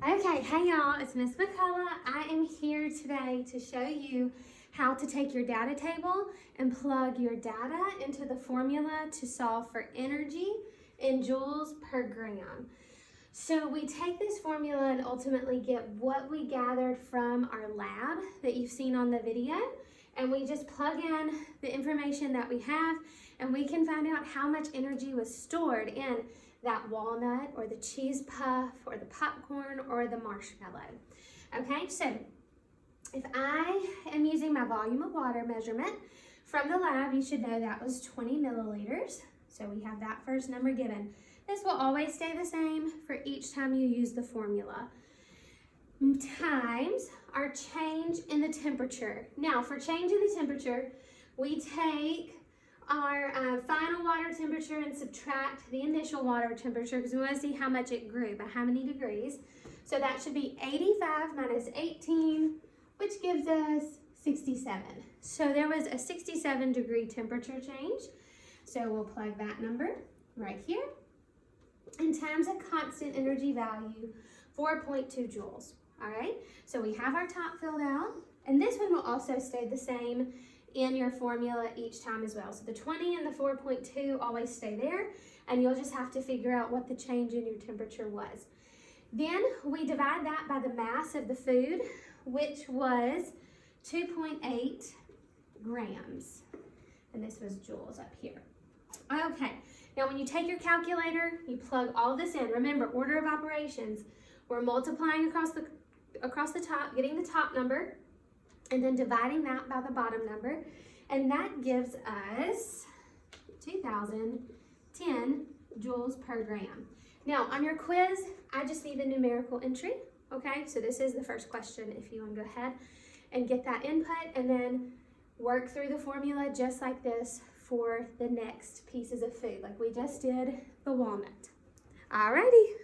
Okay, hey y'all, it's Miss McCullough. I am here today to show you how to take your data table and plug your data into the formula to solve for energy in joules per gram. So we take this formula and ultimately get what we gathered from our lab that you've seen on the video, and we just plug in the information that we have, and we can find out how much energy was stored in that walnut or the cheese puff or the popcorn or the marshmallow. Okay, so if I am using my volume of water measurement from the lab, you should know that was 20 milliliters. So we have that first number given. This will always stay the same for each time you use the formula. Times our change in the temperature. Now for change in the temperature, we take our final water temperature and subtract the initial water temperature because we want to see how much it grew, by how many degrees. So that should be 85 minus 18, which gives us 67. So there was a 67 degree temperature change. So we'll plug that number right here. And times a constant energy value, 4.2 joules. All right, so we have our top filled out, and this one will also stay the same in your formula each time as well. So the 20 and the 4.2 always stay there, and you'll just have to figure out what the change in your temperature was. Then we divide that by the mass of the food, which was 2.8 grams. And this was joules up here. Okay, now when you take your calculator, you plug all this in. Remember, order of operations. We're multiplying across the top, getting the top number, and then dividing that by the bottom number, and that gives us 2010 joules per gram. Now on your quiz, I just need the numerical entry, okay? So this is the first question if you want to go ahead and get that input, and then work through the formula just like this for the next pieces of food, like we just did the walnut. Alrighty.